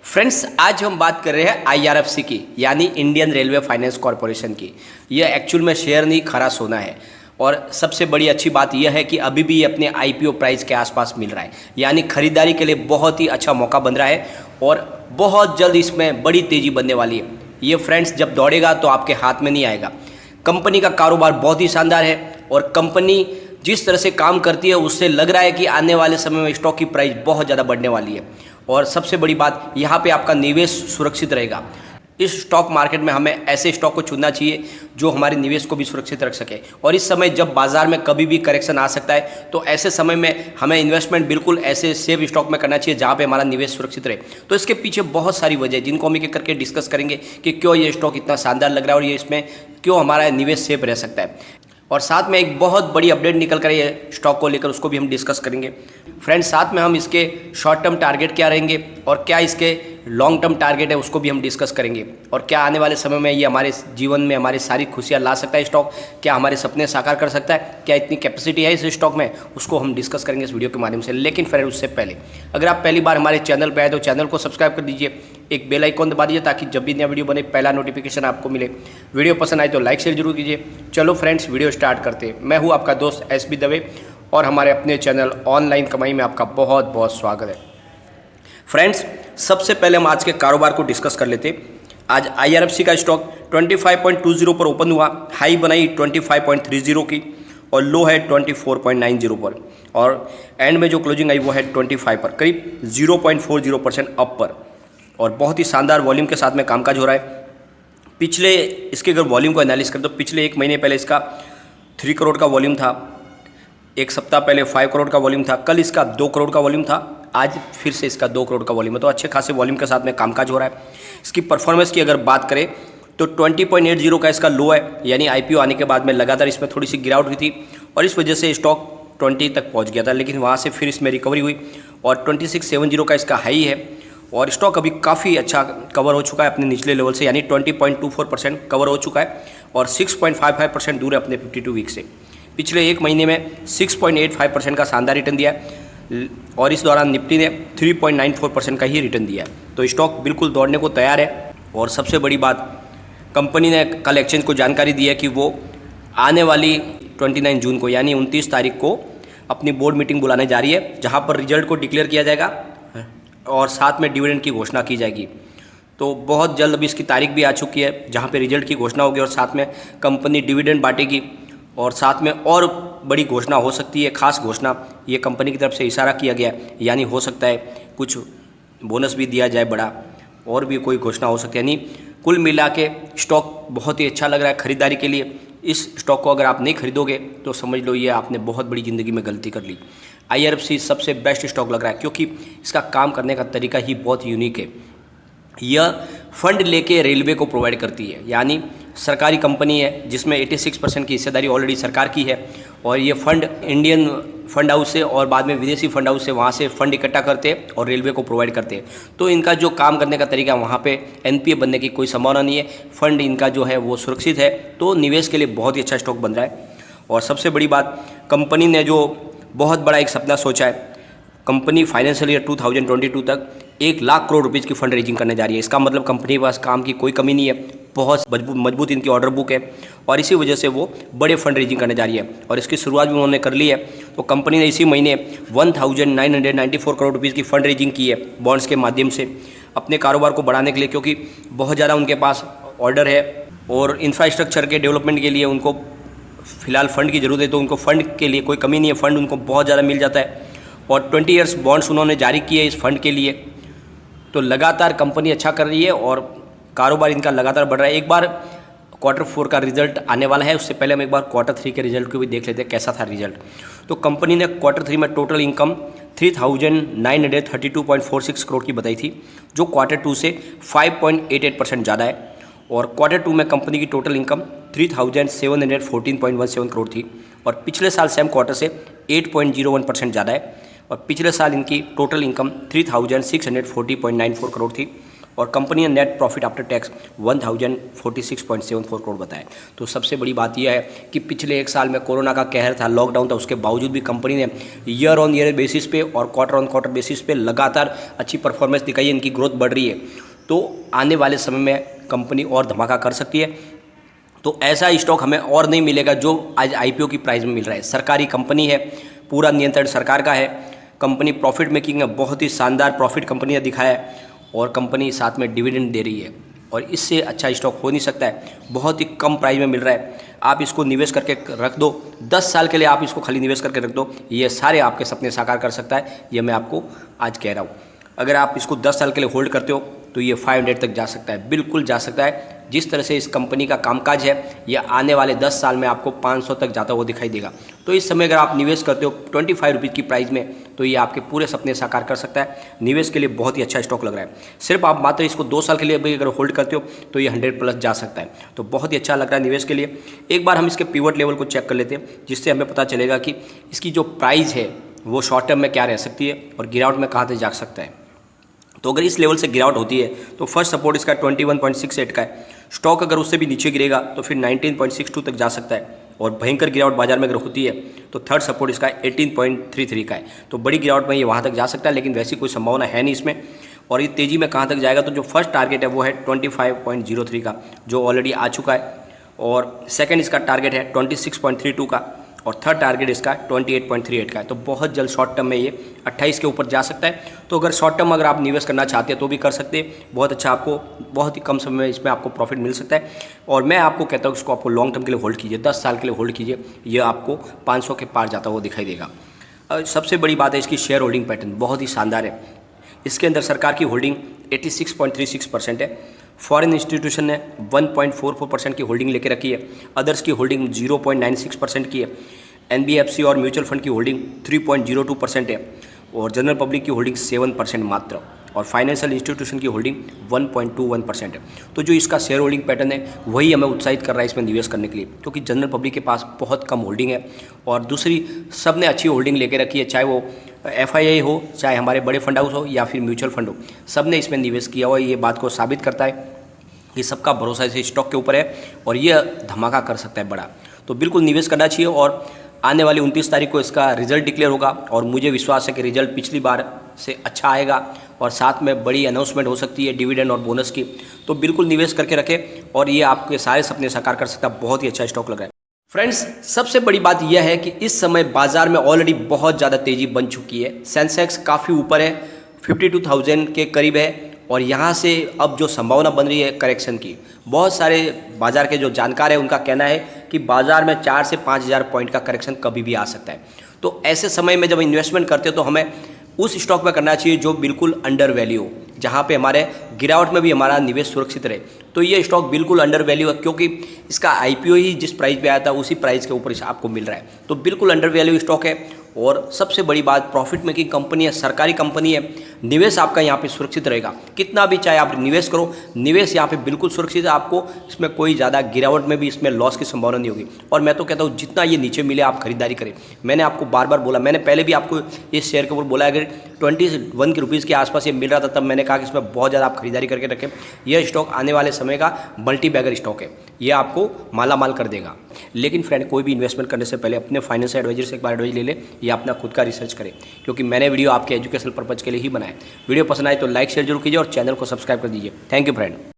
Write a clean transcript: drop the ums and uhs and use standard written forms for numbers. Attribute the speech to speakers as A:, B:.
A: Friends, आज हम बात कर रहे हैं आईआरएफसी की, यानी इंडियन रेलवे फाइनेंस कॉरपोरेशन की। यह एक्चुअल में शेयर नहीं, खरा सोना है। और सबसे बड़ी अच्छी बात यह है कि अभी भी ये अपने आईपीओ प्राइस के आसपास मिल रहा है, यानी खरीदारी के लिए बहुत ही अच्छा मौका बन रहा है और बहुत जल्द इसमें बड़ी तेज़ी बनने वाली है। ये फ्रेंड्स जब दौड़ेगा तो आपके हाथ में नहीं आएगा। कंपनी का कारोबार बहुत ही शानदार है और कंपनी जिस तरह से काम करती है उससे लग रहा है कि आने वाले समय में स्टॉक की प्राइस बहुत ज़्यादा बढ़ने वाली है। और सबसे बड़ी बात, यहाँ पे आपका निवेश सुरक्षित रहेगा। इस स्टॉक मार्केट में हमें ऐसे स्टॉक को चुनना चाहिए जो हमारे निवेश को भी सुरक्षित रख सके। और इस समय जब बाजार में कभी भी करेक्शन आ सकता है, तो ऐसे समय में हमें इन्वेस्टमेंट बिल्कुल ऐसे सेफ स्टॉक में करना चाहिए जहाँ पे हमारा निवेश सुरक्षित रहे। तो इसके पीछे बहुत सारी वजह है जिनको हम एक एक करके डिस्कस करेंगे कि क्यों ये स्टॉक इतना शानदार लग रहा है और ये इसमें क्यों हमारा निवेश सेफ रह सकता है। और साथ में एक बहुत बड़ी अपडेट निकल कर ये स्टॉक को लेकर, उसको भी हम डिस्कस करेंगे। फ्रेंड्स, साथ में हम इसके शॉर्ट टर्म टारगेट क्या रहेंगे और क्या इसके लॉन्ग टर्म टारगेट है उसको भी हम डिस्कस करेंगे। और क्या आने वाले समय में ये हमारे जीवन में हमारी सारी खुशियाँ ला सकता है स्टॉक, क्या हमारे सपने साकार कर सकता है, क्या इतनी कैपेसिटी है इस स्टॉक में, उसको हम डिस्कस करेंगे इस वीडियो के माध्यम से। लेकिन फिर उससे पहले अगर आप पहली बार हमारे चैनल पर आए तो चैनल को सब्सक्राइब कर दीजिए, एक बेल आइकॉन दबा दीजिए ताकि जब भी नया वीडियो बने पहला नोटिफिकेशन आपको मिले। वीडियो पसंद आए तो लाइक शेयर जरूर कीजिए। चलो फ्रेंड्स, वीडियो स्टार्ट करते हैं। मैं हूँ आपका दोस्त एसबी दवे और हमारे अपने चैनल ऑनलाइन कमाई में आपका बहुत बहुत स्वागत है। फ्रेंड्स, सबसे पहले हम आज के कारोबार को डिस्कस कर लेते। आज आईआरएफसी का स्टॉक 25.20 पर ओपन हुआ, हाई बनाई 25.30 की और लो है 24.90 पर, और एंड में जो क्लोजिंग आई वो है 25 पर, करीब 0.40% अप पर। और बहुत ही शानदार वॉल्यूम के साथ में कामकाज हो रहा है। पिछले इसके अगर वॉल्यूम को एनालिस करें तो पिछले एक महीने पहले इसका 3 करोड़ का वॉल्यूम था, एक सप्ताह पहले 5 करोड़ का वॉल्यूम था, कल इसका 2 करोड़ का वॉल्यूम था, आज फिर से इसका 2 करोड़ का वॉल्यूम है। तो अच्छे खासे वॉल्यूम के साथ में कामकाज हो रहा है। इसकी परफॉर्मेंस की अगर बात करें तो 20.80 का इसका लो है, यानी आईपीओ आने के बाद में लगातार इसमें थोड़ी सी गिरावट हुई थी और इस वजह से स्टॉक 20 तक पहुंच गया था, लेकिन वहाँ से फिर इसमें रिकवरी हुई और 2670 का इसका हाई है। और स्टॉक अभी काफ़ी अच्छा कवर हो चुका है अपने निचले लेवल से, यानी 20.24% कवर हो चुका है और 6.55% दूर है अपने 52 वीक से। पिछले एक महीने में 6.85% का शानदार रिटर्न दिया है और इस दौरान निफ्टी ने 3.94% का ही रिटर्न दिया है। तो स्टॉक बिल्कुल दौड़ने को तैयार है। और सबसे बड़ी बात, कंपनी ने कल एक्सचेंज को जानकारी दी है कि वो आने वाली 29 जून को, यानी 29 तारीख को अपनी बोर्ड मीटिंग बुलाने जा रही है, जहाँ पर रिजल्ट को डिक्लेयर किया जाएगा और साथ में डिविडेंड की घोषणा की जाएगी। तो बहुत जल्द अभी इसकी तारीख भी आ चुकी है जहाँ पे रिजल्ट की घोषणा होगी और साथ में कंपनी डिविडेंड बांटेगी और साथ में और बड़ी घोषणा हो सकती है, खास घोषणा। ये कंपनी की तरफ से इशारा किया गया, यानी हो सकता है कुछ बोनस भी दिया जाए बड़ा, और भी कोई घोषणा हो सकती है। यानी कुल मिला के स्टॉक बहुत ही अच्छा लग रहा है खरीदारी के लिए। इस स्टॉक को अगर आप नहीं खरीदोगे तो समझ लो ये आपने बहुत बड़ी ज़िंदगी में गलती कर ली। आईआरएफसी सबसे बेस्ट स्टॉक लग रहा है क्योंकि इसका काम करने का तरीका ही बहुत यूनिक है। यह फंड लेके रेलवे को प्रोवाइड करती है, यानी सरकारी कंपनी है जिसमें 86% की हिस्सेदारी ऑलरेडी सरकार की है और ये फंड इंडियन फंड हाउस से और बाद में विदेशी फंड हाउस से वहाँ से फंड इकट्ठा करते हैं और रेलवे को प्रोवाइड करते हैं। तो इनका जो काम करने का तरीका, वहाँ पे एनपीए बनने की कोई संभावना नहीं है, फंड इनका जो है वो सुरक्षित है। तो निवेश के लिए बहुत ही अच्छा स्टॉक बन रहा है। और सबसे बड़ी बात, कंपनी ने जो बहुत बड़ा एक सपना सोचा है, कंपनी फाइनेंशियल ईयर 2022 तक 1 लाख करोड़ रुपीज़ की फंड रेजिंग करने जा रही है। इसका मतलब कंपनी के पास काम की कोई कमी नहीं है, बहुत मजबूत इनकी ऑर्डर बुक है और इसी वजह से वो बड़े फंड रेजिंग करने जा रही है और इसकी शुरुआत भी उन्होंने कर ली है। तो कंपनी ने इसी महीने 1994 करोड़ रुपीज़ की फंड रेजिंग की है बॉन्ड्स के माध्यम से अपने कारोबार को बढ़ाने के लिए, क्योंकि बहुत ज़्यादा उनके पास ऑर्डर है और इंफ्रास्ट्रक्चर के डेवलपमेंट के लिए उनको फिलहाल फंड की ज़रूरत है। तो उनको फंड के लिए कोई कमी नहीं है, फंड उनको बहुत ज़्यादा मिल जाता है और 20 ईयर्स बॉन्ड्स उन्होंने जारी किए इस फंड के लिए। तो लगातार कंपनी अच्छा कर रही है और कारोबार इनका लगातार बढ़ रहा है। एक बार Q4 का रिजल्ट आने वाला है, उससे पहले हम एक बार Q3 के रिजल्ट को भी देख लेते हैं कैसा था रिजल्ट। तो कंपनी ने Q3 में टोटल इनकम 3,932.46 करोड़ की बताई थी, जो Q2 से 5.88% ज़्यादा है। और Q2 में कंपनी की टोटल इनकम 3,714.17 करोड़ थी और पिछले साल सेम क्वार्टर से 8.01% ज़्यादा है। और पिछले साल इनकी टोटल इनकम 3,640.94 करोड़ थी और कंपनी ने net profit after tax 1046.74 crore बताया। तो सबसे बड़ी बात यह है कि पिछले एक साल में कोरोना का कहर था, लॉकडाउन था, उसके बावजूद भी कंपनी ने ईयर ऑन ईयर बेसिस पे और क्वार्टर ऑन क्वार्टर बेसिस पे लगातार अच्छी परफॉर्मेंस दिखाई है, इनकी ग्रोथ बढ़ रही है। तो आने वाले समय में कंपनी और धमाका कर सकती है। तो ऐसा स्टॉक हमें और नहीं मिलेगा जो आज आईपीओ की प्राइस में मिल रहा है। सरकारी कंपनी है, पूरा नियंत्रण सरकार का है, कंपनी प्रॉफिट मेकिंग है, बहुत ही शानदार प्रॉफिट कंपनी ने दिखाया है और कंपनी साथ में डिविडेंड दे रही है और इससे अच्छा स्टॉक हो नहीं सकता है। बहुत ही कम प्राइस में मिल रहा है, आप इसको निवेश करके रख दो, 10 साल के लिए आप इसको खाली निवेश करके रख दो, ये सारे आपके सपने साकार कर सकता है। ये मैं आपको आज कह रहा हूँ। अगर आप इसको 10 साल के लिए होल्ड करते हो तो ये 500 तक जा सकता है, बिल्कुल जा सकता है। जिस तरह से इस कंपनी का कामकाज है, यह आने वाले 10 साल में आपको 500 तक जाता हुआ दिखाई देगा। तो इस समय अगर आप निवेश करते हो 25 रुपीज़ की प्राइस में, तो ये आपके पूरे सपने साकार कर सकता है। निवेश के लिए बहुत ही अच्छा स्टॉक लग रहा है। सिर्फ आप मात्र इसको 2 साल के लिए भी अगर होल्ड करते हो तो ये 100+ जा सकता है। तो बहुत ही अच्छा लग रहा है निवेश के लिए। एक बार हम इसके पिवट लेवल को चेक कर लेते हैं, जिससे हमें पता चलेगा कि इसकी जो प्राइस है वो शॉर्ट टर्म में क्या रह सकती है और गिरावट में कहाँ तक जा सकता है। तो अगर इस लेवल से गिरावट होती है तो फर्स्ट सपोर्ट इसका 21.68 का है। स्टॉक अगर उससे भी नीचे गिरेगा तो फिर 19.62 तक जा सकता है और भयंकर गिरावट बाजार में अगर होती है तो थर्ड सपोर्ट इसका 18.33 का है। तो बड़ी गिरावट में ये वहाँ तक जा सकता है, लेकिन वैसी कोई संभावना है नहीं इसमें। और ये तेज़ी में कहाँ तक जाएगा, तो जो फर्स्ट टारगेट है वो है 25.03 का, जो ऑलरेडी आ चुका है। और सेकेंड इसका टारगेट है 26.32 का और थर्ड टारगेट इसका 28.38 का है। तो बहुत जल्द शॉर्ट टर्म में ये 28 के ऊपर जा सकता है। तो अगर शॉर्ट टर्म अगर आप निवेश करना चाहते हैं तो भी कर सकते हैं, बहुत अच्छा, आपको बहुत ही कम समय में इसमें आपको प्रॉफिट मिल सकता है। और मैं आपको कहता हूँ इसको आपको लॉन्ग टर्म के लिए होल्ड कीजिए, 10 साल के लिए होल्ड कीजिए, ये आपको 500 के पार जाता हुआ दिखाई देगा। सबसे बड़ी बात है इसकी शेयर होल्डिंग पैटर्न बहुत ही शानदार है। इसके अंदर सरकार की होल्डिंग 86.36% है, फॉरेन इंस्टीट्यूशन ने 1.44% की होल्डिंग लेके रखी है, अदर्स की होल्डिंग 0.96% की है, एनबीएफसी और म्यूचुअल फंड की होल्डिंग 3.02% है और जनरल पब्लिक की होल्डिंग 7% मात्र और फाइनेंशियल इंस्टीट्यूशन की होल्डिंग 1.21% है। तो जो इसका शेयर होल्डिंग पैटर्न है वही हमें उत्साहित कर रहा है इसमें निवेश करने के लिए, क्योंकि जनरल पब्लिक के पास बहुत कम होल्डिंग है और दूसरी सब ने अच्छी होल्डिंग लेके रखी है, चाहे वो एफआईआई हो, चाहे हमारे बड़े फंड हाउस हो या फिर म्यूचुअल फंड हो, सब ने इसमें निवेश किया हुआ। ये बात को साबित करता है कि सबका भरोसा इस स्टॉक के ऊपर है और ये धमाका कर सकता है बड़ा। तो बिल्कुल निवेश करना चाहिए और आने वाली 29 तारीख को इसका रिजल्ट डिक्लेयर होगा और मुझे विश्वास है कि रिजल्ट पिछली बार से अच्छा आएगा और साथ में बड़ी अनाउंसमेंट हो सकती है डिविडेंड और बोनस की। तो बिल्कुल निवेश करके रखें और ये आपके सारे सपने साकार कर सकता है। बहुत ही अच्छा स्टॉक लग रहा है। फ्रेंड्स, सबसे बड़ी बात यह है कि इस समय बाजार में ऑलरेडी बहुत ज़्यादा तेज़ी बन चुकी है। सेंसेक्स काफ़ी ऊपर है, 52,000 के करीब है और यहाँ से अब जो संभावना बन रही है करेक्शन की, बहुत सारे बाजार के जो जानकार हैं उनका कहना है कि बाजार में 4 से 5,000 पॉइंट का करेक्शन कभी भी आ सकता है। तो ऐसे समय में जब इन्वेस्टमेंट करते हो तो हमें उस स्टॉक में करना चाहिए जो बिल्कुल अंडर वैल्यू हो, जहाँ पे हमारे गिरावट में भी हमारा निवेश सुरक्षित रहे। तो ये स्टॉक बिल्कुल अंडर वैल्यू है, क्योंकि इसका आईपीओ ही जिस प्राइस पे आया था उसी प्राइस के ऊपर आपको मिल रहा है। तो बिल्कुल अंडर वैल्यू स्टॉक है और सबसे बड़ी बात, प्रॉफिट मेकिंग कंपनी है, सरकारी कंपनी है, निवेश आपका यहाँ पे सुरक्षित रहेगा। कितना भी चाहे आप निवेश करो, निवेश यहाँ पे बिल्कुल सुरक्षित है। आपको इसमें कोई ज़्यादा गिरावट में भी इसमें लॉस की संभावना नहीं होगी। और मैं तो कहता हूँ जितना ये नीचे मिले आप खरीदारी करें। मैंने आपको बार बार बोला, मैंने पहले भी आपको इस शेयर के ऊपर बोला, अगर 21 रुपीज़ के आसपास ये मिल रहा था तब मैंने कहा कि इसमें बहुत ज़्यादा आप खरीदारी करके रखें। यह स्टॉक आने वाले समय का मल्टी बैगर स्टॉक है, ये आपको माला माल कर देगा। लेकिन फ्रेंड, कोई भी इन्वेस्टमेंट करने से पहले अपने फाइनेंशियल एडवाइजर से एक बार एडवाइस ले ले या अपना खुद का रिसर्च करें, क्योंकि मैंने वीडियो आपके एजुकेशनल पर्पज़ के लिए ही बनाया। वीडियो पसंद आए तो लाइक शेयर जरूर कीजिए और चैनल को सब्सक्राइब कर दीजिए। Thank you friend.